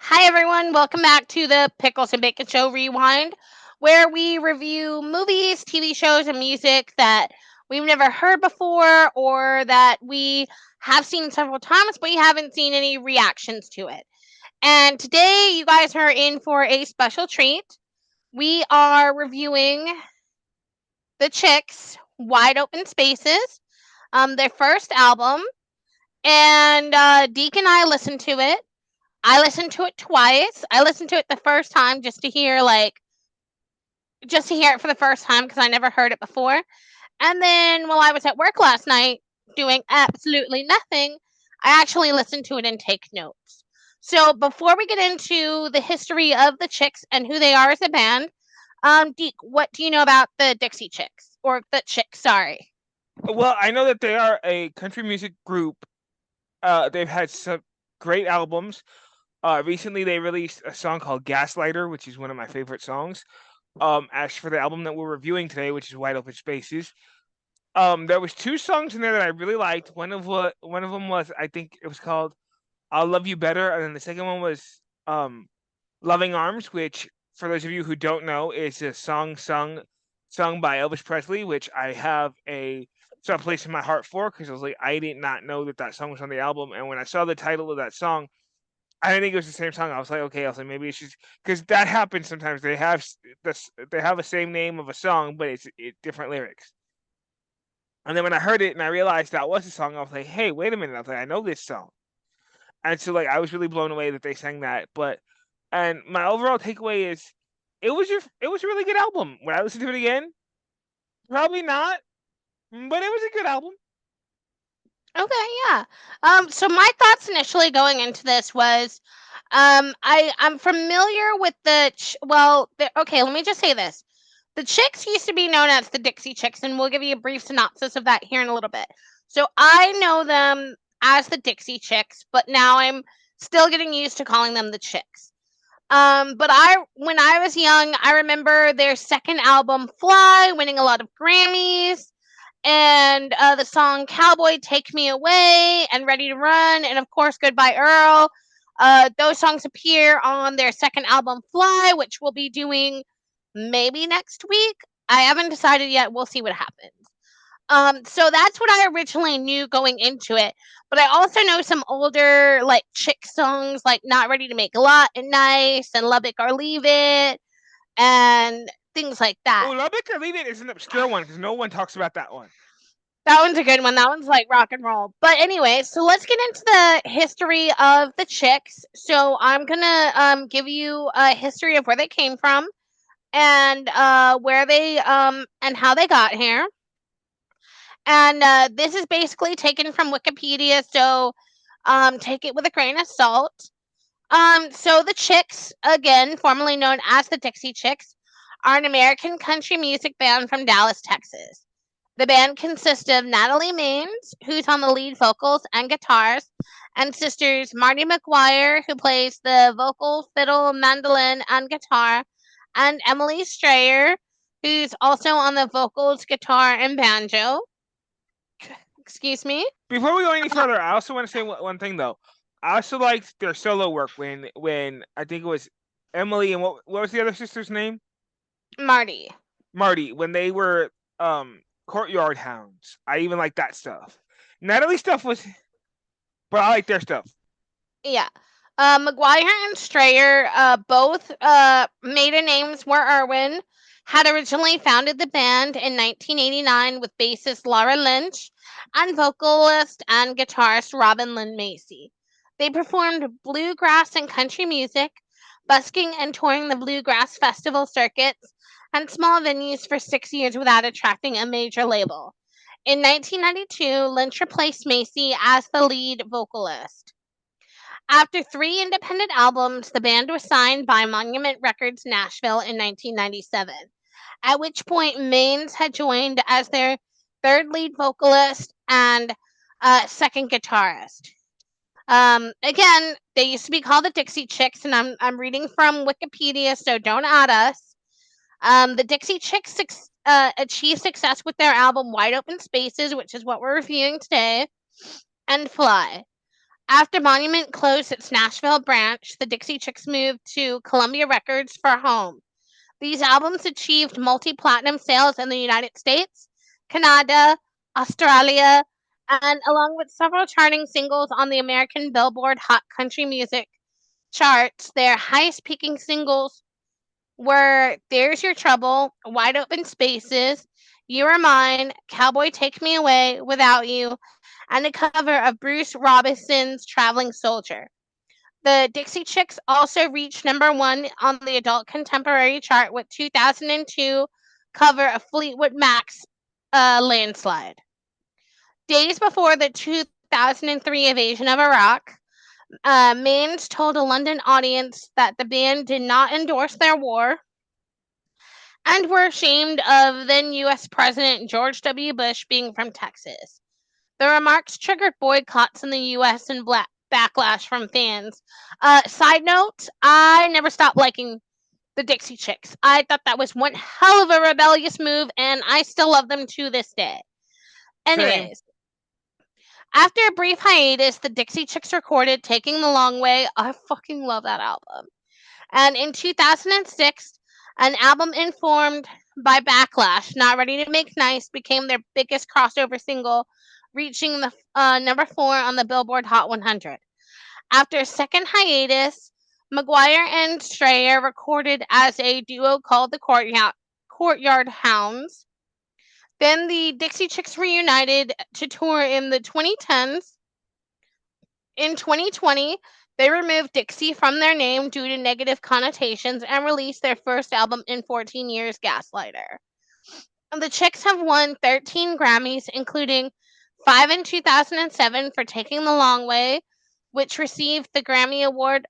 Hi, everyone. Welcome back to the Pickles and Bacon Show Rewind, where we review movies, TV shows, and music that we've never heard before or that we have seen several times, but you haven't seen any reactions to it. And today, you guys are in for a special treat. We are reviewing the Chicks' Wide Open Spaces, their first album. And Deke and I listened to it. I listened to it twice. I listened to it the first time just to hear it for the first time because I never heard it before. And then while I was at work last night doing absolutely nothing, I actually listened to it and take notes. So before we get into the history of the Chicks and who they are as a band, Deke, what do you know about the Dixie Chicks or the Chicks? Sorry. Well, I know that they are a country music group. They've had some great albums. Recently, they released a song called "Gaslighter," which is one of my favorite songs. As for the album that we're reviewing today, which is "Wide Open Spaces," there was two songs in there that I really liked. One of them was, I think it was called "I'll Love You Better," and then the second one was "Loving Arms," which, for those of you who don't know, is a song sung by Elvis Presley, which I have a soft place in my heart for because I did not know that that song was on the album, and when I saw the title of that song, I didn't think it was the same song. I was like, okay, I was like, maybe it's just because that happens sometimes. They have the same name of a song, but it's different lyrics. And then when I heard it and I realized that was the song, I was like, hey, wait a minute. I was like, I know this song. And so I was really blown away that they sang that. And my overall takeaway is it was a really good album. When I listen to it again, probably not, but it was a good album. Okay, yeah. So my thoughts initially going into this was, I'm familiar with okay, let me just say this. The Chicks used to be known as the Dixie Chicks, and we'll give you a brief synopsis of that here in a little bit. So I know them as the Dixie Chicks, but now I'm still getting used to calling them the Chicks. But when I was young, I remember their second album, Fly, winning a lot of Grammys, and the song Cowboy Take Me Away and Ready to Run, and of course Goodbye Earl. Those songs appear on their second album, Fly, which we'll be doing maybe next week. I haven't decided yet. We'll see what happens. So that's what I originally knew going into it. But I also know some older like chick songs like Not Ready to Make Lot and Nice and Love It or Leave It and things like Oh, that. Love It or Leave It is an obscure one because no one talks about that one. That one's a good one. That one's like rock and roll. But anyway, so let's get into the history of the Chicks. So I'm gonna give you a history of where they came from and where they and how they got here. And this is basically taken from Wikipedia, so take it with a grain of salt. So the Chicks, again, formerly known as the Dixie Chicks, are an American country music band from Dallas, Texas. The band consists of Natalie Maines, who's on the lead vocals and guitars, and sisters Marty McGuire, who plays the vocal, fiddle, mandolin, and guitar, and Emily Strayer, who's also on the vocals, guitar, and banjo. Excuse me. Before we go any further, I also want to say one thing though. I also liked their solo work when I think it was Emily and what was the other sister's name? Marty. Marty. When they were Courtyard Hounds. I even like that stuff. Natalie stuff was, but I like their stuff. Yeah. McGuire and Strayer, both maiden names were Irwin, had originally founded the band in 1989 with bassist Laura Lynch and vocalist and guitarist Robin Lynn Macy. They performed bluegrass and country music, busking and touring the bluegrass festival circuits and small venues for 6 years without attracting a major label. In 1992, Lynch replaced Macy as the lead vocalist. After three independent albums, the band was signed by Monument Records Nashville in 1997, at which point Maines had joined as their third lead vocalist and second guitarist. Again, they used to be called the Dixie Chicks, and I'm reading from Wikipedia, so don't add us. The Dixie Chicks achieved success with their album Wide Open Spaces, which is what we're reviewing today, and Fly. After Monument closed its Nashville branch, the Dixie Chicks moved to Columbia Records for home. These albums achieved multi-platinum sales in the United States, Canada, Australia, and along with several charting singles on the American Billboard Hot Country Music charts, their highest peaking singles were There's Your Trouble, Wide Open Spaces, You Are Mine, Cowboy Take Me Away, Without You, and a cover of Bruce Robinson's Traveling Soldier. The Dixie Chicks also reached number one on the adult contemporary chart with 2002 cover of Fleetwood Mac's Landslide. Days before the 2003 invasion of Iraq, Maines told a London audience that the band did not endorse their war and were ashamed of then U.S. President George W. Bush being from Texas. The remarks triggered boycotts in the U.S. and backlash from fans. Side note, I never stopped liking the Dixie Chicks. I thought that was one hell of a rebellious move, and I still love them to this day. Same. Anyways, after a brief hiatus, the Dixie Chicks recorded Taking the Long Way. I fucking love that album. And in 2006, an album informed by backlash, Not Ready to Make Nice, became their biggest crossover single, reaching the number 4 on the Billboard Hot 100. After a second hiatus, McGuire and Strayer recorded as a duo called the Courtyard Hounds. Then the Dixie Chicks reunited to tour in the 2010s. In 2020, they removed Dixie from their name due to negative connotations and released their first album in 14 years, Gaslighter. The Chicks have won 13 Grammys, including 5 in 2007 for Taking the Long Way, which received the Grammy Award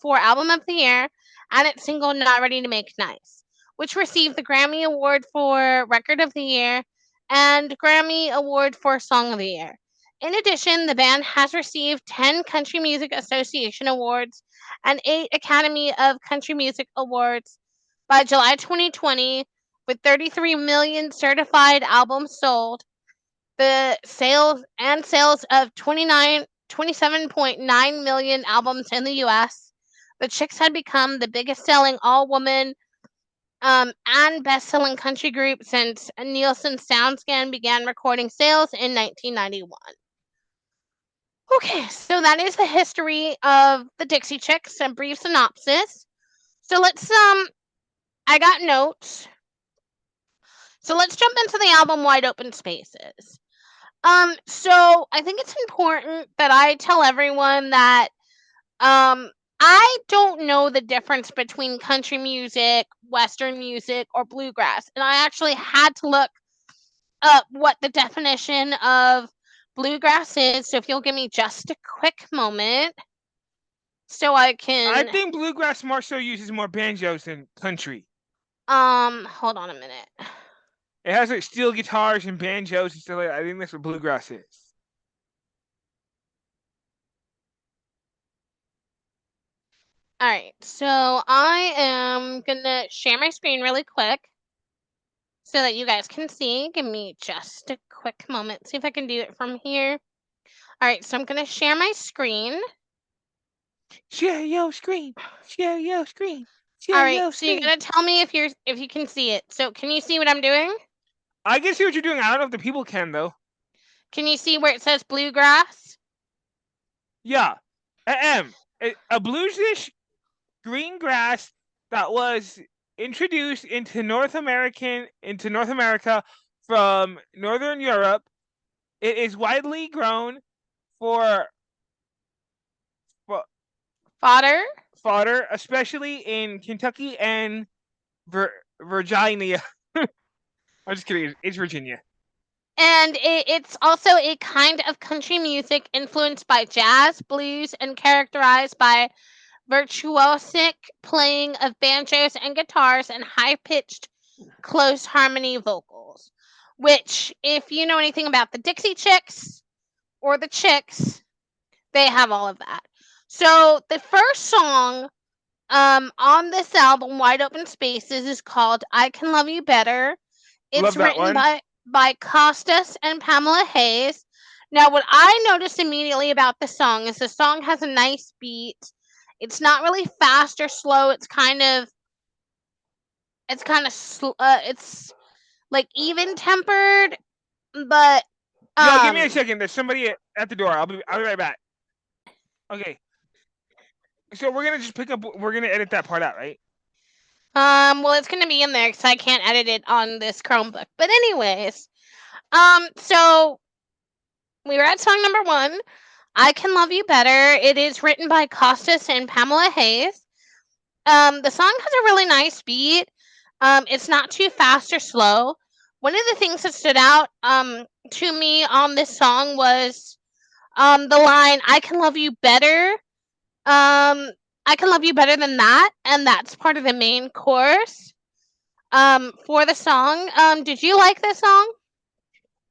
for Album of the Year, and its single Not Ready to Make Nice, which received the Grammy Award for Record of the Year and Grammy Award for Song of the Year. In addition, the band has received 10 Country Music Association Awards and 8 Academy of Country Music Awards. By July 2020, with 33 million certified albums sold, the sales of 27.9 million albums in the US, the Chicks had become the biggest selling all woman and best selling country group since Nielsen SoundScan began recording sales in 1991. Okay, so that is the history of the Dixie Chicks, a brief synopsis. So let's I got notes. So let's jump into the album Wide Open Spaces. So I think it's important that I tell everyone that I don't know the difference between country music, western music, or bluegrass. And I actually had to look up what the definition of bluegrass is. So if you'll give me just a quick moment so I I can think bluegrass more so uses more banjos than country. hold on a minute. It has like steel guitars and banjos and stuff like that. I think that's what bluegrass is. All right. So I am going to share my screen really quick so that you guys can see. Give me just a quick moment. See if I can do it from here. All right, so I'm going to share my screen. Share your screen. Share your screen. All Share right, your so you're screen. going to tell me if you can see it. So, can you see what I'm doing? I can see what you're doing. I don't know if the people can though. Can you see where it says bluegrass? Yeah. A bluesish green grass that was introduced into North America from Northern Europe. It is widely grown for, for Fodder. fodder, especially in Kentucky and Virginia. I'm just kidding. It's Virginia. And it's also a kind of country music influenced by jazz, blues, and characterized by virtuosic playing of banjos and guitars and high pitched, close harmony vocals. Which, if you know anything about the Dixie Chicks or the Chicks, they have all of that. So the first song on this album, Wide Open Spaces, is called I Can Love You Better. It's Love that written one. by Costas and Pamela Hayes. Now, what I noticed immediately about the song is the song has a nice beat. It's not really fast or slow. It's like even tempered, but Yo, give me a um second. There's somebody at the door. I'll be right back. Okay, so we're gonna just pick up. We're gonna edit that part out, right? well, it's gonna be in there because I can't edit it on this Chromebook. But anyways, so we were at song number one. I Can Love You Better. It is written by Costas and Pamela Hayes. The song has a really nice beat. It's not too fast or slow. One of the things that stood out to me on this song was the line "I can love you better." I can love you better than that, and that's part of the main chorus for the song. Did you like this song?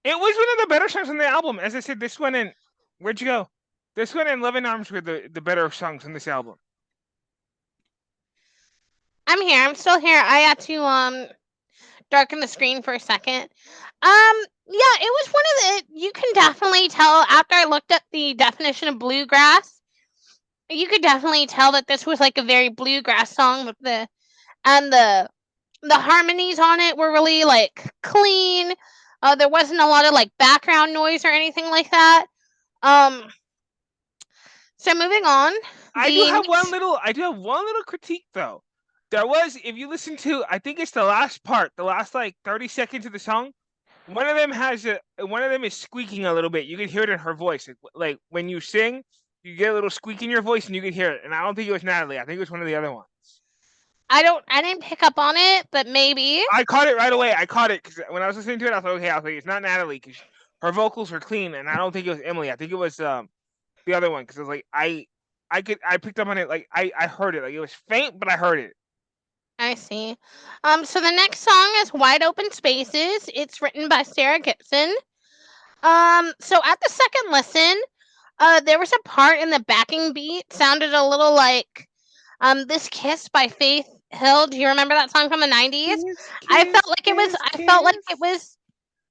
It was one of the better songs on the album. As I said, this one and where'd you go? This one and Love in Arms were the better songs on this album. I'm here. I'm still here. I had to darken the screen for a second. Yeah, it was one of the. You can definitely tell after I looked up the definition of bluegrass. You could definitely tell that this was like a very bluegrass song with the harmonies on it were really like clean. There wasn't a lot of like background noise or anything like that. Um, so moving on, the next. I do have one little critique though. There was, if you listen to, I think it's the last part, the last like 30 seconds of the song. One of them is squeaking a little bit. You can hear it in her voice. Like when you sing, you get a little squeak in your voice and you can hear it. And I don't think it was Natalie. I think it was one of the other ones. I didn't pick up on it, but maybe. I caught it right away. I caught it because when I was listening to it, I was like, okay, I was like, it's not Natalie because her vocals were clean, and I don't think it was Emily. I think it was the other one because I was like, I picked up on it. Like I heard it. Like it was faint, but I heard it. I see. So the next song is Wide Open Spaces. It's written by Sarah Gibson. So at the second listen, there was a part in the backing beat sounded a little like This Kiss by Faith Hill. Do you remember that song from the 90s? Kiss, I felt kiss, like it was kiss, I felt like it kiss. was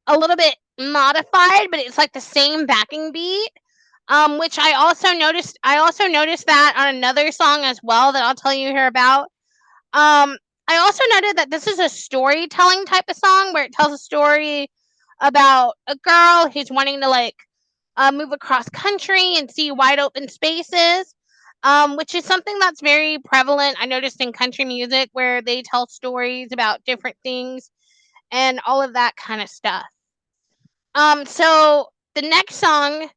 a little bit modified, but it's like the same backing beat. Which I also noticed that on another song as well that I'll tell you here about. I also noted that this is a storytelling type of song where it tells a story about a girl who's wanting to like move across country and see wide open spaces, which is something that's very prevalent. I noticed in country music where they tell stories about different things and all of that kind of stuff. So the next song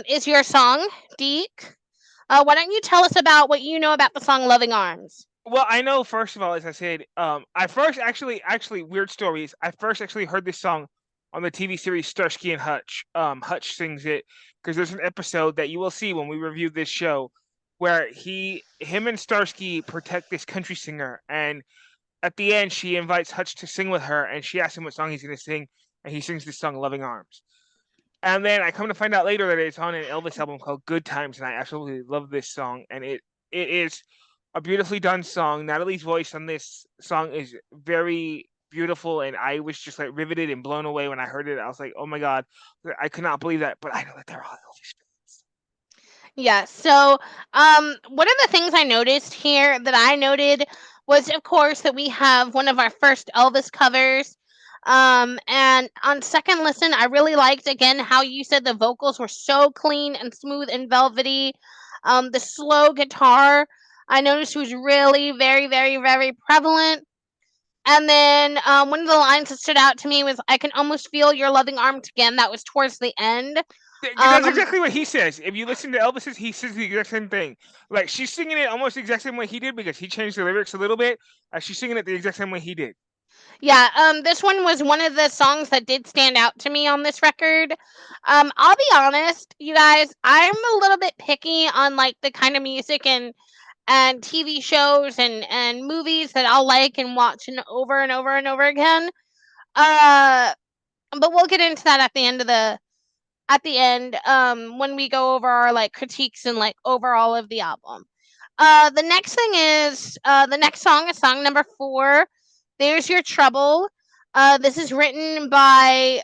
is your song, Deke. Why don't you tell us about what you know about the song "Loving Arms"? Well, I know first of all, as I said, I first actually weird stories. I first actually heard this song on the TV series Starsky and Hutch. Hutch sings it because there's an episode that you will see when we review this show where him and Starsky protect this country singer, and at the end she invites Hutch to sing with her, and she asks him what song he's going to sing, and he sings this song "Loving Arms." And then I come to find out later that it's on an Elvis album called Good Times, and I absolutely love this song. And it is a beautifully done song. Natalie's voice on this song is very beautiful, and I was just like riveted and blown away when I heard it. I was like, oh my god, I could not believe that. But I know that they're all Elvis fans. Yeah. So, one of the things I noticed here that I noted was, of course, that we have one of our first Elvis covers. And on second listen, I really liked again how you said the vocals were so clean and smooth and velvety. The slow guitar I noticed was really very, very, very prevalent. And then one of the lines that stood out to me was, "I can almost feel your loving arms again." That was towards the end. That's Um, exactly what he says. If you listen to Elvis's, he says the exact same thing. Like she's singing it almost the exact same way he did because he changed the lyrics a little bit. She's singing it the exact same way he did. Yeah, this one was one of the songs that did stand out to me on this record. I'll be honest, you guys, I'm a little bit picky on like the kind of music and TV shows and movies that I'll like and watch and over and over again. Uh, but we'll get into that at the end when we go over our like critiques and like overall of the album. The next thing is the next song is song number 4. There's Your Trouble. This is written by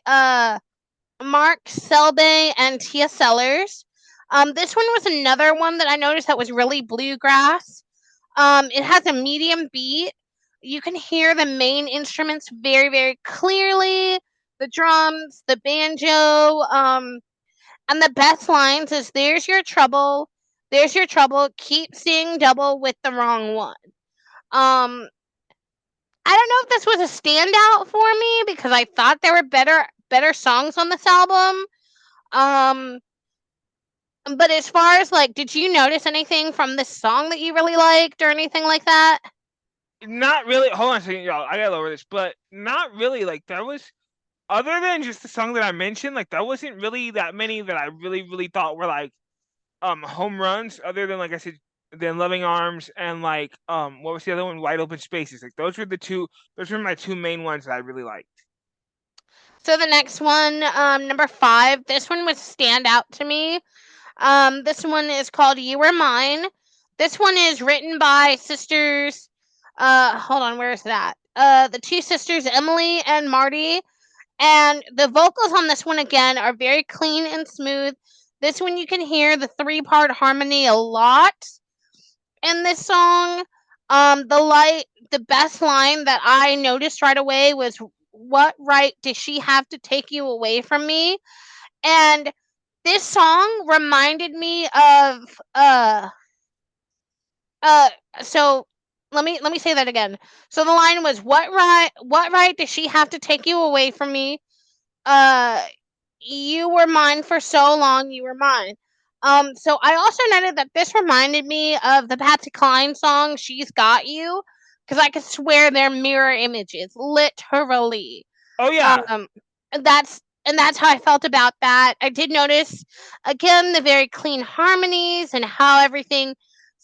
Mark Selby and Tia Sellers. This one was another one that I noticed that was really bluegrass. It has a medium beat. You can hear the main instruments very, very clearly. The drums, the banjo, and the best lines is there's your trouble, keep seeing double with the wrong one. Um, I don't know if this was a standout for me because I thought there were better songs on this album. Um, but as far as like, did you notice anything from this song that you really liked or anything like that? Not really. Hold on a second, y'all. I gotta lower this, but not really. Like that was other than just the song that I mentioned. Like that wasn't really that many that I really thought were like home runs. Other than like I said, than Loving Arms and like what was the other one? Wide Open Spaces. Like those were the two. Those were my two main ones that I really liked. So the next one, number 5, this one would stand out to me. This one is called "You Were Mine." This one is written by sisters. Hold on, where is that? The two sisters, Emily and Marty, and the vocals on this one again are very clean and smooth. This one you can hear the 3-part harmony a lot in this song. The best line that I noticed right away was, "What right does she have to take you away from me?" And this song reminded me of uh so let me say that again. So the line was, what right does she have to take you away from me? Uh you were mine for so long, you were mine. So I also noted that this reminded me of the Patsy Cline song "She's Got You" because I could swear they're mirror images, literally. Oh yeah, Um, and that's how I felt about that. I did notice again the very clean harmonies and how everything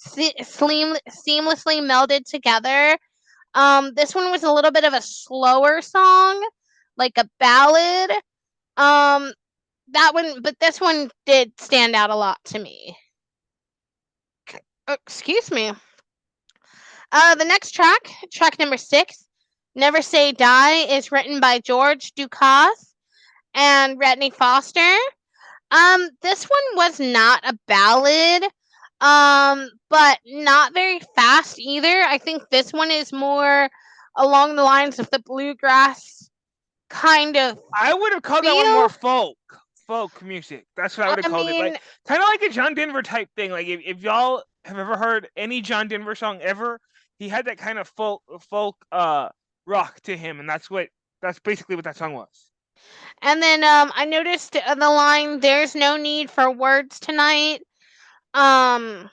seamlessly melded together. This one was a little bit of a slower song, like a ballad. Um, that one, but this one did stand out a lot to me. Excuse me. The next track number 6, "Never Say Die," is written by George Dukas and Retney Foster. This one was not a ballad, but not very fast either. I think this one is more along the lines of the bluegrass kind of I would have called that one more feel. folk music. That's what I would have I called it. Like mean, kind of like a John Denver type thing. Like if y'all have ever heard any John Denver song ever, he had that kind of folk rock to him, and that's basically what that song was. and then I noticed the line, "There's no need for words tonight." Um,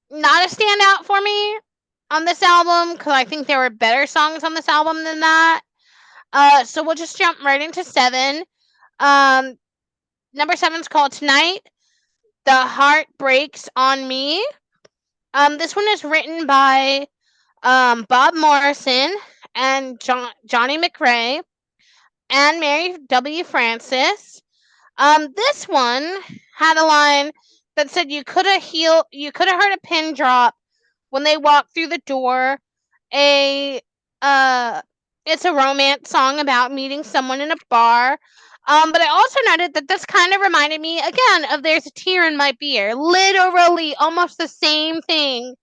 Not a standout for me on this album because I think there were better songs on this album than that. So we'll just jump right into 7. Um, Number 7 is called "Tonight." The Heart Breaks on Me. This one is written by Bob Morrison and Johnny McRae and Mary W. Francis. This one had a line that said, you could have heard a pin drop when they walked through the door. A uh, it's a romance song about meeting someone in a bar. But I also noted that this kind of reminded me again of "There's a Tear in My Beer." Literally, almost the same thing.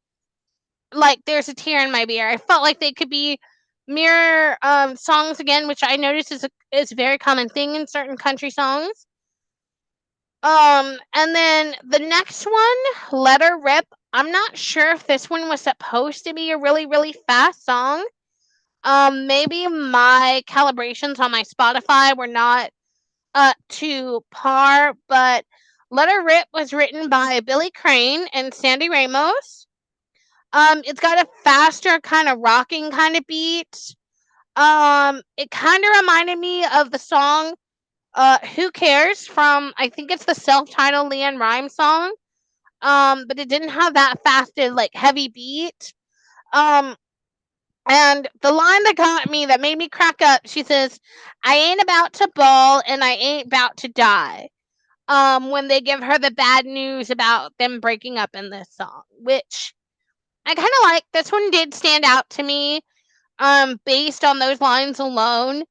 Like "There's a Tear in My Beer." I felt like they could be mirror songs again, which I noticed is a very common thing in certain country songs. And then the next one, "Let Her Rip." I'm not sure if this one was supposed to be a really, really fast song. Maybe my calibrations on my Spotify were not to par, but "Let Her Rip" was written by Billy Crane and Sandy Ramos. It's got a faster kind of rocking kind of beat. It kind of reminded me of the song "Who Cares" from, I think it's the self-titled Leanne Rimes song. But it didn't have that fasted like heavy beat. Um, and the line that got me, that made me crack up, she says, "I ain't about to ball and I ain't about to die." When they give her the bad news about them breaking up in this song, which I kind of like. This one did stand out to me, based on those lines alone.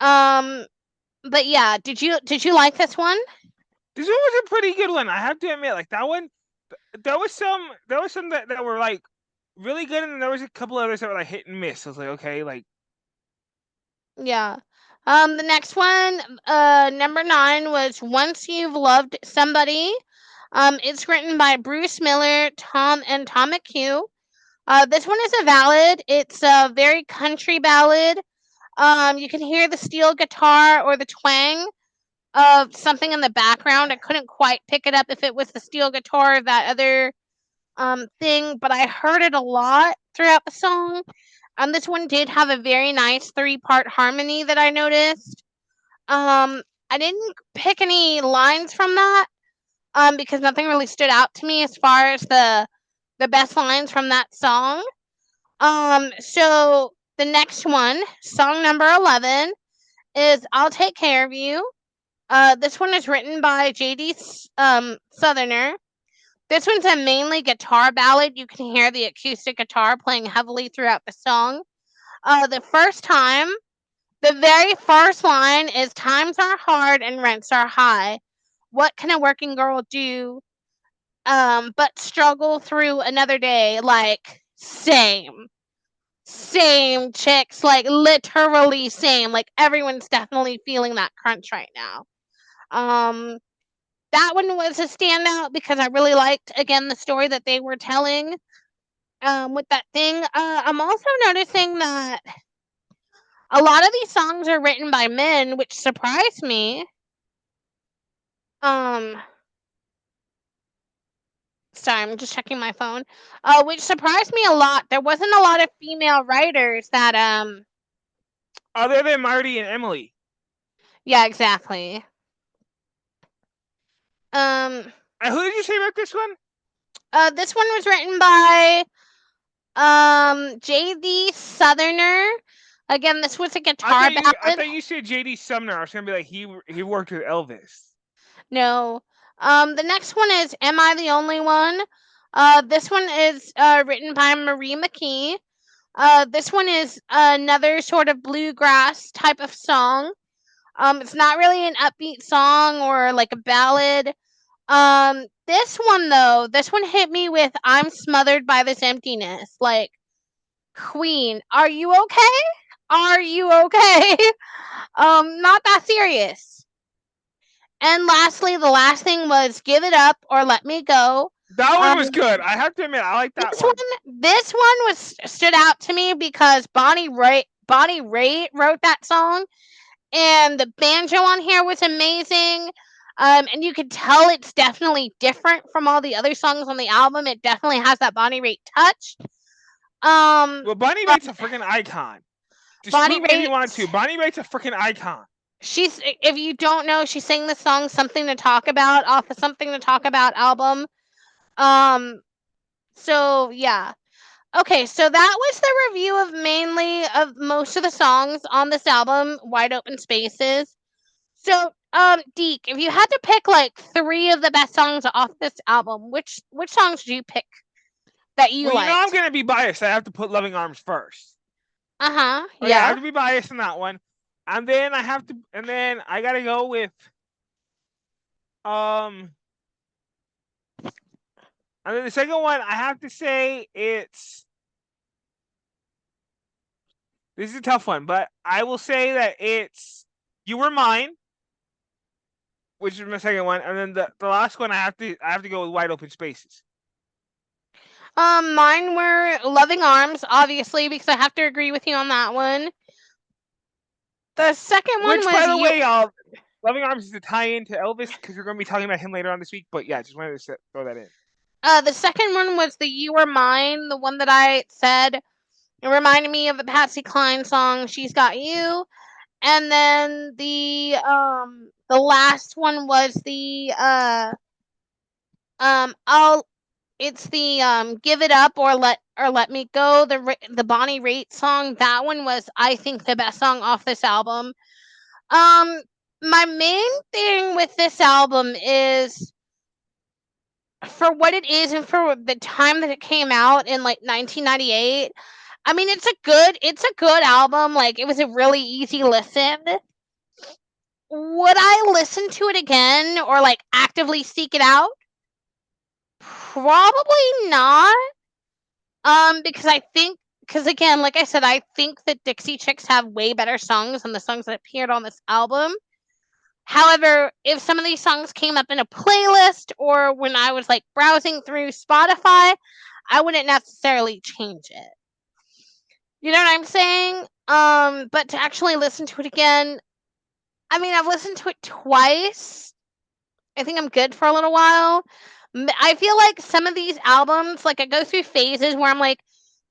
Um, But yeah, did you like this one? This one was a pretty good one. I have to admit, like that one, there was some that were like really good, and then there was a couple others that were like hit and miss. I was like, okay, like Yeah. The next one, number 9 was Once You've Loved Somebody. It's written by Bruce Miller, Tom McHugh. This one is a ballad. It's a very country ballad. You can hear the steel guitar or the twang of something in the background. I couldn't quite pick it up if it was the steel guitar or that other thing, but I heard it a lot throughout the song. This one did have a very nice 3-part harmony that I noticed. I didn't pick any lines from that because nothing really stood out to me as far as the best lines from that song. So the next one, song number 11, is "I'll Take Care of You." This one is written by J.D. Southerner. This one's a mainly guitar ballad. You can hear the acoustic guitar playing heavily throughout the song. The first time, the very first line is "Times are hard and rents are high. What can a working girl do but struggle through another day?" Like, same chicks, like literally same. Like everyone's definitely feeling that crunch right now. Um, that one was a standout because I really liked again the story that they were telling with that thing. I'm also noticing that a lot of these songs are written by men, which surprised me. Um, Sorry, I'm just checking my phone. Which surprised me a lot. There wasn't a lot of female writers that other than Marty and Emily. yeah, exactly. Um, And who did you say wrote this one? this one was written by J.D. Southerner. Again, this was a I guitar thought you I ballad. thought you said J.D. Sumner. I was gonna be like he worked with Elvis. No. The next one is "Am I the Only One?" This one is written by Marie McKee. This one is another sort of bluegrass type of song. It's not really an upbeat song or like a ballad. This one though, this one hit me with "I'm smothered by this emptiness." Like, Queen, are you okay? Are you okay? Not that serious. And lastly, the last thing was "Give It Up or Let Me Go." That one Um, was good. I have to admit, I like that this one, one. this one was stood out to me because Bonnie Raitt wrote that song, and the banjo on here was amazing. And you could tell it's definitely different from all the other songs on the album. It definitely has that Bonnie Raitt touch. Um, Well, Bonnie but Raitt's a freaking icon. Bonnie Dispute me if you Raitt, want to. Bonnie Raitt's a freaking icon. she's if you don't know, she sang the song "Something to Talk About" off the "Something to Talk About" album. Um, so yeah. Okay, so that was the review of mainly of most of the songs on this album, Wide Open Spaces. So, Deke, if you had to pick like 3 of the best songs off this album, which songs do you pick that you Well, you know I'm liked? gonna be biased. I have to put Loving Arms first. Uh-huh. Oh yeah, I Yeah. have to be biased in that one. And then I gotta go with um and then the second one I have to say it's this is a tough one, but I will say that it's You Were Mine, which is my second one, and then the last one I have to go with Wide Open Spaces. Mine were Loving Arms, obviously, because I have to agree with you on that one. The second one Which was by the you way, Loving Arms is a tie-in to Elvis because we're gonna be talking about him later on this week. But yeah, just wanted to throw that in. the second one was the You Were Mine, the one that I said it reminded me of the Patsy Cline song She's Got You. And then the last one was the I'll it's the Give It Up or Let Me Go, the Bonnie Raitt song. That one was, I think, the best song off this album. Um my main thing with this album is for what it is and for the time that it came out in like 1998. I mean, it's a good album. Like, it was a really easy listen. would I listen to it again or like actively seek it out? Probably not. Because I think, because again, like I said, I think that Dixie Chicks have way better songs than the songs that appeared on this album. However, if some of these songs came up in a playlist or when I was like browsing through Spotify, I wouldn't necessarily change it. You know what I'm saying? But to actually listen to it again, I mean, I've listened to it twice. I think I'm good for a little while. I feel like some of these albums, like I go through phases where I'm like,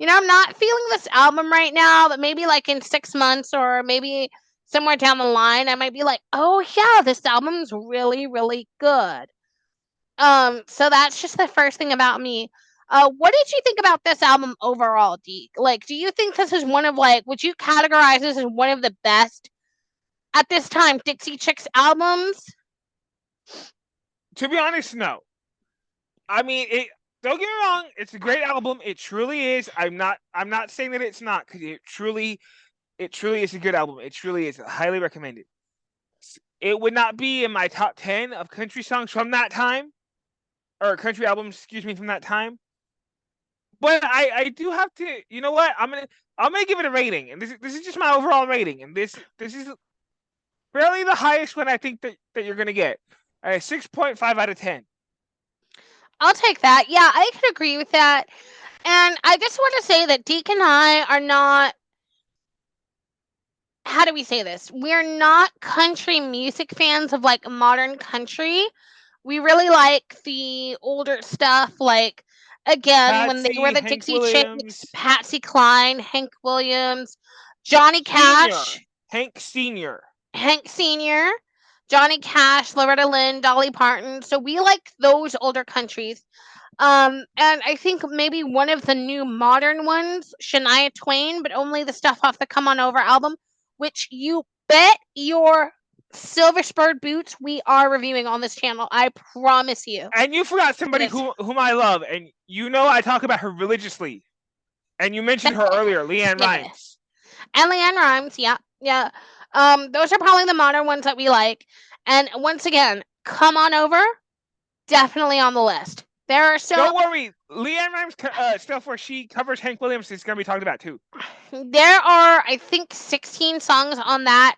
I'm not feeling this album right now, but maybe like in 6 months or maybe somewhere down the line, I might be like, oh yeah, this album's really, really good. So that's just the first thing about me. What did you think about this album overall, Deke? Like, do you think this is one of like, would you categorize this as one of the best at this time Dixie Chicks albums? To be honest, no. I mean, it. Don't get me wrong. It's a great album. It truly is. I'm not. I'm not saying that it's not because it truly is a good album. It truly is. Highly recommended. It would not be in my top 10 of country songs from that time, or country albums. Excuse me, from that time. But I do have to. You know what? I'm gonna give it a rating, and this is just my overall rating, and this is fairly the highest one I think that you're gonna get. 6.5 out of 10. I'll take that. Yeah, I could agree with that. And I just want to say that Deke and I are not, how do we say this? We're not country music fans of like modern country. We really like the older stuff, like again, when they were Patsy, the Hank Dixie Chicks, Williams, Patsy Cline, Hank Williams, Johnny Senior, Cash, Hank Senior. Hank Sr., Johnny Cash, Loretta Lynn, Dolly Parton. So we like those older countries. And I think maybe one of the new modern ones, Shania Twain, but only the stuff off the Come On Over album, which you bet your silver spurred boots we are reviewing on this channel. I promise you. And you forgot somebody Yes. whom I love, and you know I talk about her religiously. And you mentioned her earlier, Leanne Yeah. Rimes. And Leanne Rhymes, yeah, yeah. Those are probably the modern ones that we like. And once again, Come On Over, definitely on the list. There are so Don't worry, Leanne Rimes stuff where she covers Hank Williams is gonna be talked about too. there are I think 16 songs on that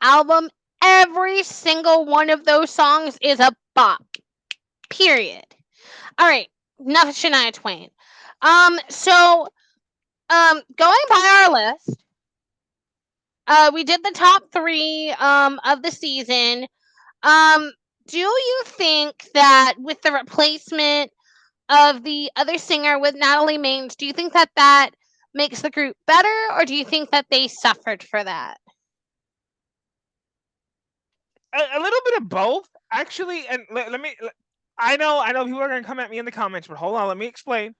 album. Every single one of those songs is a bop. Period. All right, enough of Shania Twain. So going by our list, we did the top three of the season. Um, do you think that with the replacement of the other singer with Natalie Maines, do you think that that makes the group better, or do you think that they suffered for that? A little bit of both, actually. And let me. I know people are gonna come at me in the comments, but hold on, let me explain.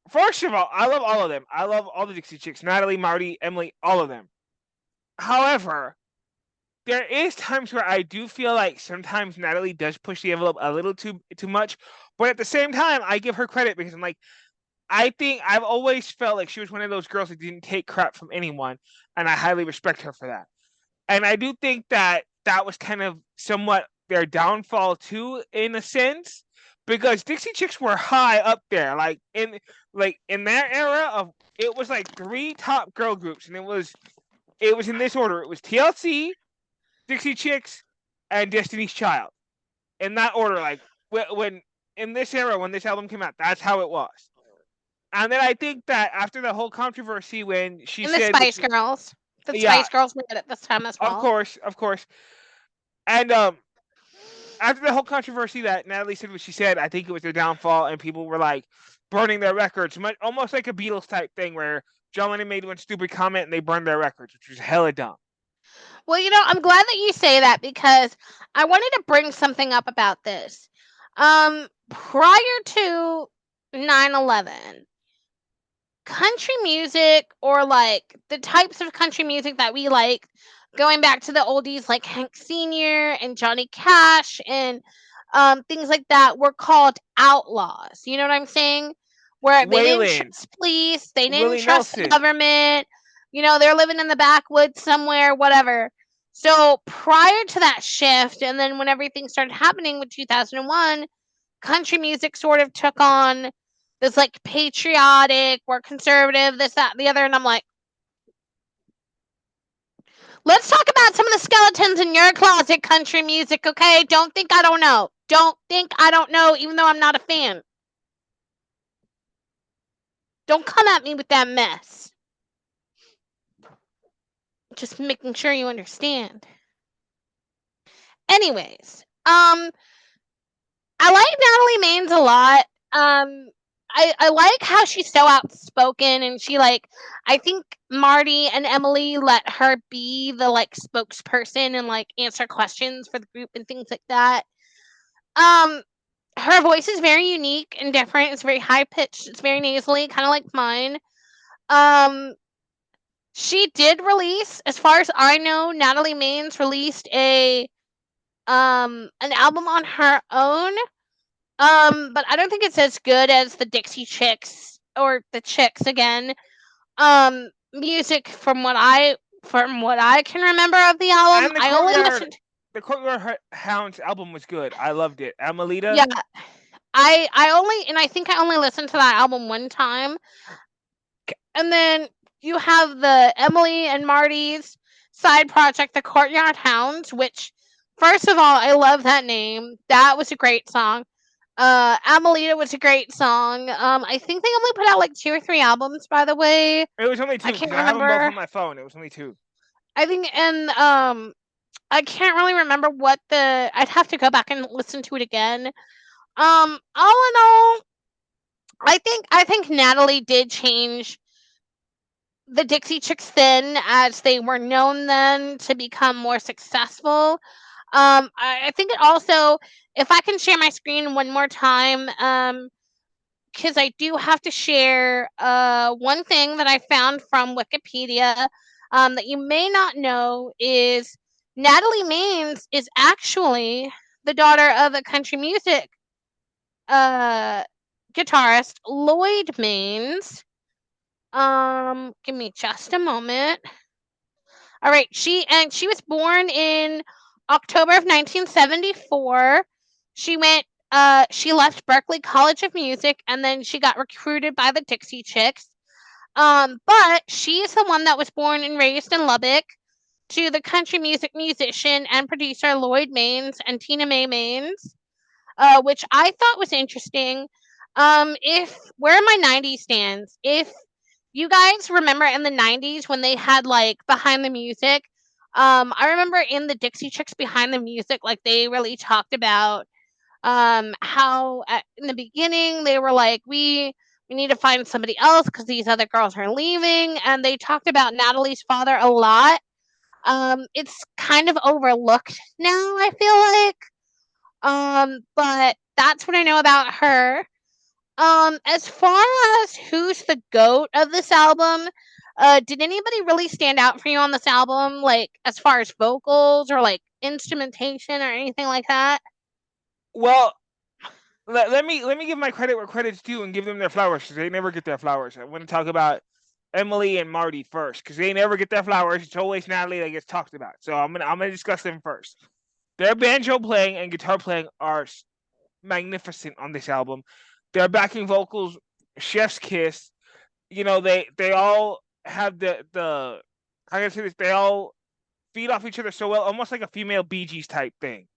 First of all, I love all of them. I love all the Dixie Chicks, Natalie, Marty, Emily, all of them. However, there is times where I do feel like sometimes Natalie does push the envelope a little too much, but at the same time, I give her credit because I'm like, I think I've always felt like she was one of those girls that didn't take crap from anyone, and I highly respect her for that. And I do think that that was kind of somewhat their downfall too, in a sense, because Dixie Chicks were high up there, like in that era of it was like three top girl groups, and it was in this order. It was TLC, Dixie Chicks, and Destiny's Child. In that order, like when in this era when this album came out, that's how it was. And then I think that after the whole controversy when she And the said, Spice Girls. The yeah, Spice Girls were good at this time as well. of course, and after the whole controversy that Natalie said what she said, I think it was their downfall, and people were like burning their records, almost like a Beatles type thing where John Lennon made one stupid comment and they burned their records, which was hella dumb. Well, I'm glad that you say that because I wanted to bring something up about this. Prior to 9/11, country music or like the types of country music that we like, going back to the oldies like Hank Sr. and Johnny Cash and things like that, were called outlaws. You know what I'm saying? Where they didn't Waylon, trust police, they didn't Willie trust the Nelson. government. They're living in the backwoods somewhere, whatever. So prior to that shift, and then when everything started happening with 2001, country music sort of took on this like patriotic, we're conservative, this, that, the other. And I'm like, let's talk about some of the skeletons in your closet, country music, okay? Don't think I don't know. Don't think I don't know, even though I'm not a fan. Don't come at me with that mess. Just making sure you understand. Anyways, I like Natalie Maines a lot. I like how she's so outspoken, and she like, I think Marty and Emily let her be the like spokesperson and like answer questions for the group and things like that. Um, her voice is very unique and different. It's very high pitched. It's very nasally, kind of like mine. Um, she did release, as far as I know, Natalie Maines released a an album on her own. But I don't think it's as good as the Dixie Chicks or the Chicks again. Music from what I can remember of the album. And I only listened. the Courtyard Hounds album was good. I loved it. Amelita. Yeah, I only, and I think I only listened to that album one time. And then you have the Emily and Marty's side project, the Courtyard Hounds, which, first of all, I love that name. That was a great song. Amelita was a great song. I think they only put out like 2 or 3 albums, by the way. It was only I two can't because I have them both remember. on my phone. It was only two. I think, and I can't really remember what the. I'd have to go back and listen to it again. All in all, I think Natalie did change the Dixie Chicks then, as they were known then, to become more successful. I think it also, if I can share my screen one more time, because I do have to share one thing that I found from Wikipedia, that you may not know is Natalie Maines is actually the daughter of a country music uh, guitarist, Lloyd Maines. Give me just a moment. All right, she was born in October of 1974. She left Berklee College of Music, and then she got recruited by the Dixie Chicks. But she's the one that was born and raised in Lubbock to the country music musician and producer Lloyd Maines and Tina Mae Maines, which I thought was interesting. If where my '90s stands, if you guys remember in the '90s when they had like behind the music, I remember in the Dixie Chicks behind the music, like they really talked about how in the beginning they were like, we need to find somebody else because these other girls are leaving, and they talked about Natalie's father a lot. It's kind of overlooked now, I feel like. But that's what I know about her. As far as who's the goat of this album, did anybody really stand out for you on this album, like as far as vocals or like instrumentation or anything like that? Well, let me give my credit where credit's due and give them their flowers because they never get their flowers. I want to talk about Emily and Marty first because they never get their flowers. It's always Natalie that gets talked about. So I'm gonna discuss them first. Their banjo playing and guitar playing are magnificent on this album. Their backing vocals, chef's kiss. You know they all have the how can I say this? They all feed off each other so well, almost like a female Bee Gees type thing.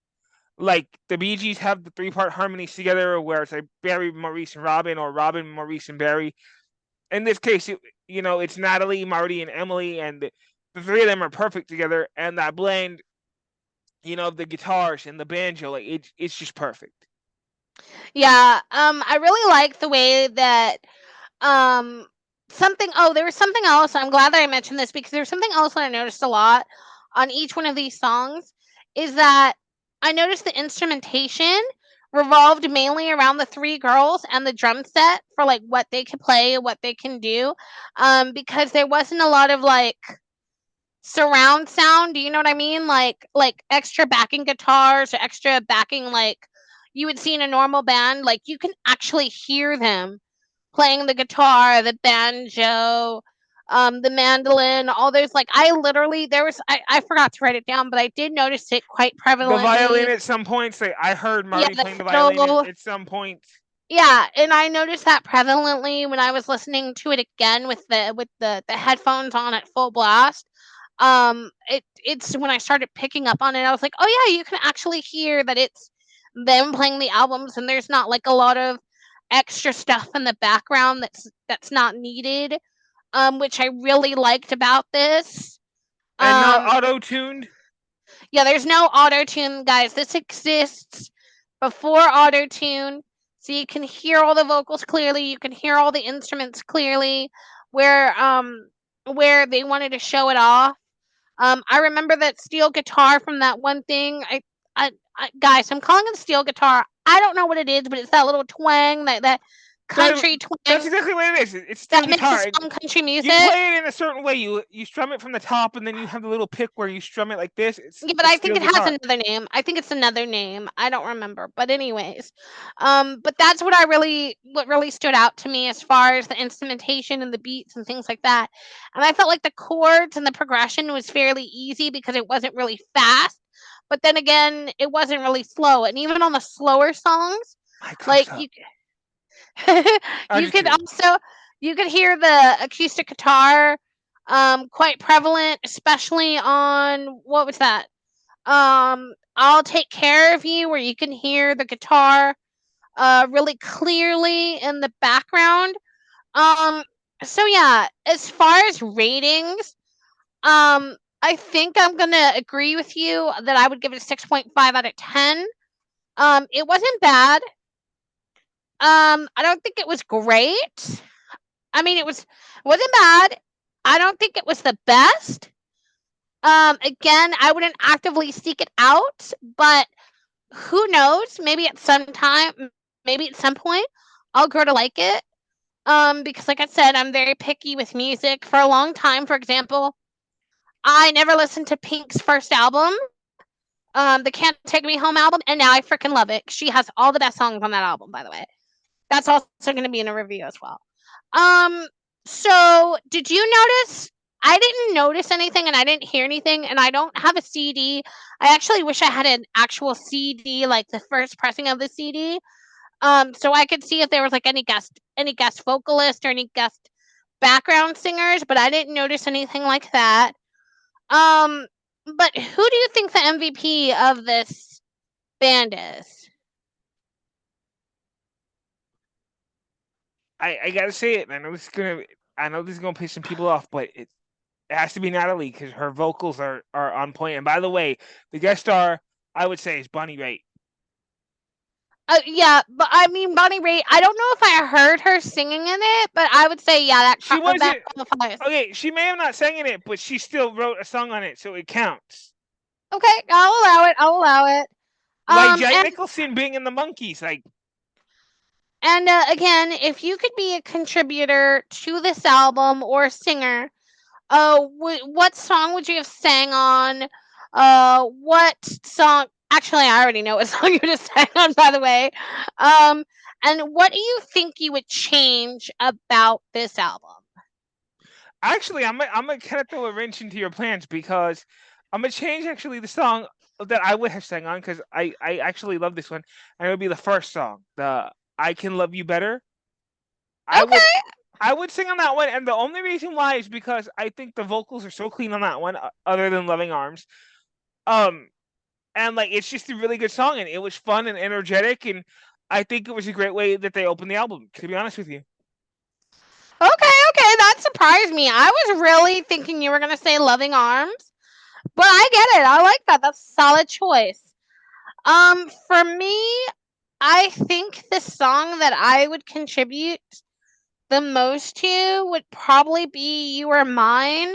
Like the Bee Gees have the 3-part harmonies together, where it's like Barry, Maurice, and Robin, or Robin, Maurice, and Barry. In this case, it's Natalie, Marty, and Emily, and the three of them are perfect together. And that blend, the guitars and the banjo, like it's just perfect. Yeah, I really like the way that um there was something else. I'm glad that I mentioned this because there's something else that I noticed a lot on each one of these songs is that I noticed the instrumentation revolved mainly around the 3 girls and the drum set for like what they could play, what they can do. Because there wasn't a lot of like surround sound, do you know what I mean? Like extra backing guitars or extra backing like you would see in a normal band. Like you can actually hear them playing the guitar, the banjo, the mandolin, all those, like, I literally there was I forgot to write it down, but I did notice it quite The violin prevalently. at some points. Like, I heard Yeah, Marty the playing the violin fiddle. at some point. Yeah, and I noticed that prevalently when I was listening to it again with the headphones on at full blast. It's when I started picking up on it, I was like, "Oh yeah, you can actually hear that it's them playing the albums, and there's not like a lot of extra stuff in the background that's not needed." Which I really liked about this. And not Um, auto tuned. yeah, there's no auto tune, guys. This exists before auto tune, so you can hear all the vocals clearly. You can hear all the instruments clearly. Where they wanted to show it off. I remember that steel guitar from that one thing. Guys, I'm calling it steel guitar. I don't know what it is, but it's that little twang, that That country that's twang exactly what it is. It's steel that makes it guitar. And sound country you music. play it in a certain way. You strum it from the top, and then you have the little pick where you strum it like this. Yeah, but It's I think steel it has guitar. another name. I think it's another name. I don't remember. But anyways, but that's what really stood out to me as far as the instrumentation and the beats and things like that. And I felt like the chords and the progression was fairly easy because it wasn't really fast. But then again, it wasn't really slow. And even on the slower songs, My cups like up. I you do could too. also you could hear the acoustic guitar quite prevalent, especially on what was that? I'll Take Care of You, where you can hear the guitar really clearly in the background. Um, so yeah, as far as ratings, I think I'm gonna agree with you that I would give it a 6.5 out of 10. It wasn't bad. I don't think it was great. I mean, wasn't bad. I don't think it was the best. Again, I wouldn't actively seek it out, but who knows? Maybe at some time, maybe at some point, I'll grow to like it. Because like I said, I'm very picky with music. For a long time, for example, I never listened to Pink's first album, the Can't Take Me Home album, and now I freaking love it. She has all the best songs on that album, by the way. That's also going to be in a review as well. Um, so did you notice? I didn't notice anything and I didn't hear anything, and I don't have a CD. I actually wish I had an actual CD, like the first pressing of the CD, so I could see if there was like any guest vocalist or any guest background singers, but I didn't notice anything like that. Um, but who do you think the MVP of this band is? I gotta say it. I know this is gonna piss some people off, but it has to be Natalie because her vocals are on point. And by the way, the guest star I would say is Bonnie Raitt. Yeah, but I mean Bonnie Raitt. I don't know if I heard her singing in it, but I would say yeah, She that wasn't qualifies. okay. She may have not sang in it, but she still wrote a song on it, so it counts. Okay, I'll allow it. I'll allow it. Like Jack And Nicholson being in the Monkees. Like, again, if you could be a contributor to this album or a singer, what song would you have sang on? What song? Actually, I already know what song you just sang on, by the way. Um, and what do you think you would change about this album? actually, I'm gonna kind of throw a wrench into your plans because I'm gonna change actually the song that I would have sang on because I actually love this one, and it would be the first song, the "I Can Love You Better." I would Okay. I would sing on that one, and the only reason why is because I think the vocals are so clean on that one, other than "Loving Arms." Um, and like it's just a really good song, and it was fun and energetic, and I think it was a great way that they opened the album. To be honest with you, Okay, that surprised me. I was really thinking you were gonna say "Loving Arms," but I get it. I like that. That's a solid choice. For me, I think the song that I would contribute the most to would probably be "You Are Mine."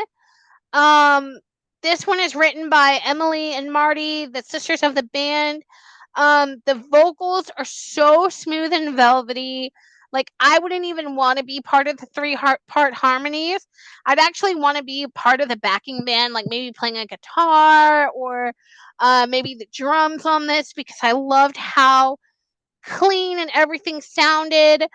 Um, this one is written by Emily and Marty, the sisters of the band. The vocals are so smooth and velvety. Like I wouldn't even want to be part of the part harmonies. I'd actually want to be part of the backing band, like maybe playing a guitar or maybe the drums on this because I loved how clean and everything sounded.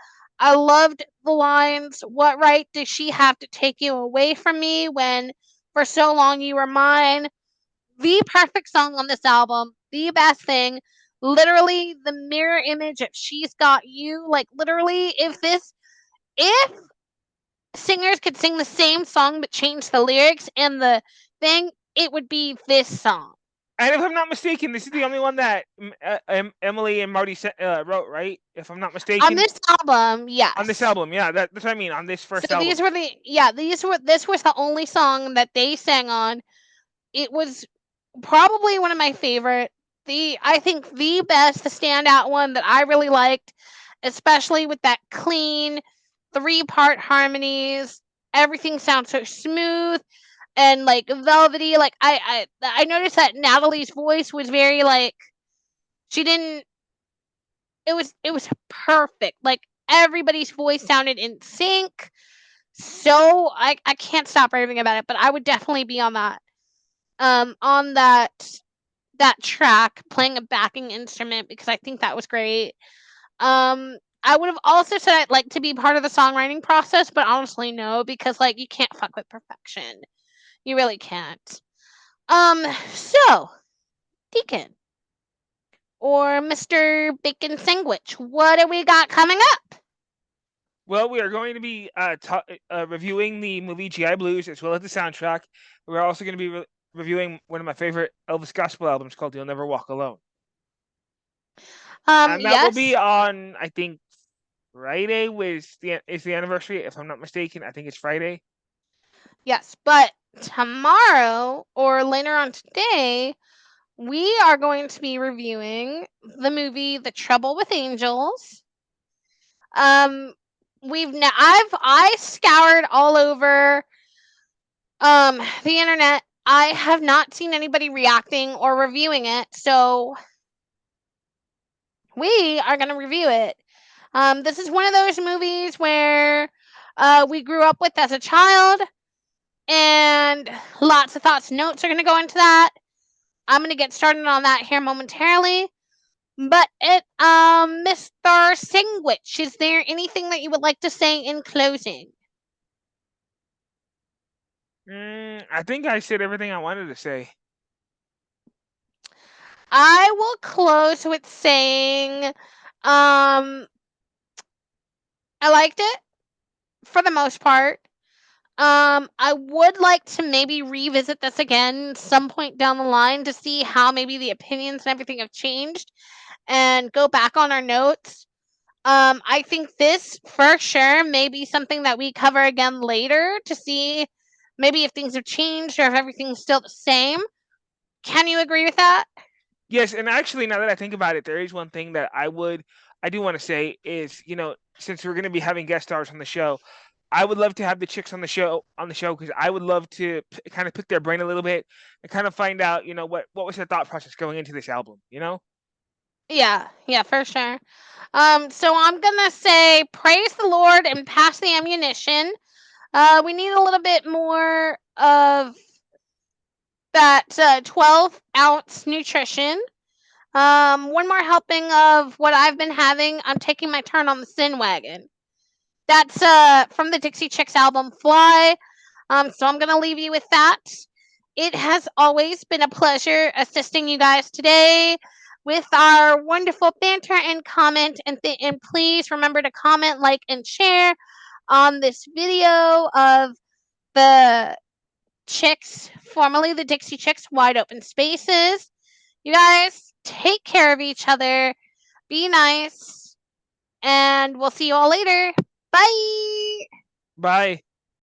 I loved the lines. What right does she have to take you away from me when for so long you were mine? The perfect song on this album, the best thing. Literally the mirror image of She's Got You. Like literally, if singers could sing the same song but change the lyrics and the thing, it would be this song. And if I'm not mistaken, this is the only one that Emily and Marty wrote, right? If I'm not On mistaken, this album, on this yes. album, yeah, that's what I mean. On this So first album. this was the only song that they sang on. It was probably one of my favorite. The I think the best, the standout one that I really liked, especially with that clean 3-part harmonies. Everything sounds so smooth and like velvety. Like I noticed that Natalie's voice was very like she didn't. It was perfect. Like everybody's voice sounded in sync. So I can't stop raving about it. But I would definitely be on that track playing a backing instrument because I think that was great. I would have also said I'd like to be part of the songwriting process, but honestly, no, because like you can't fuck with perfection. You really can't. So Deacon or Mr. Bacon Sandwich, what do we got coming up? Well, we are going to be reviewing the movie GI Blues as well as the soundtrack. We're also going to be reviewing one of my favorite Elvis gospel albums called "You'll Never Walk Alone," and that will be Yes, on, I think, Friday. Is the anniversary? If I'm not mistaken, I think it's Friday. yes, but tomorrow or later on today, we are going to be reviewing the movie The Trouble with Angels. Um, I scoured all over the internet. I have not seen anybody reacting or reviewing it, so we are going to review it. This is one of those movies where we grew up with as a child, and lots of thoughts and notes are going to go into that. I'm going to get started on that here momentarily. But Mr. Singwich, is there anything that you would like to say in closing? I think I said everything I wanted to say. I will close with saying, I liked it for the most part. I would like to maybe revisit this again some point down the line to see how maybe the opinions and everything have changed and go back on our notes. I think this for sure may be something that we cover again later to see maybe if things have changed or if everything's still the same. Can you agree with that? Yes, and actually, now that I think about it, there is one thing that I do want to say is, since we're going to be having guest stars on the show, I would love to have the chicks on the show because I would love to kind of pick their brain a little bit and kind of find out, what was their thought process going into this album, you know? Yeah, yeah, for sure. So I'm gonna say praise the Lord and pass the ammunition. We need a little bit more of that 12-ounce nutrition. One more helping of what I've been having. I'm taking my turn on the Sin Wagon. That's from the Dixie Chicks album Fly. So I'm gonna leave you with that. It has always been a pleasure assisting you guys today with our wonderful banter and comment. And please remember to comment, like, and share on this video of the Chicks, formerly the Dixie Chicks, Wide Open Spaces. You guys take care of each other. Be nice. And we'll see you all later. Bye. Bye.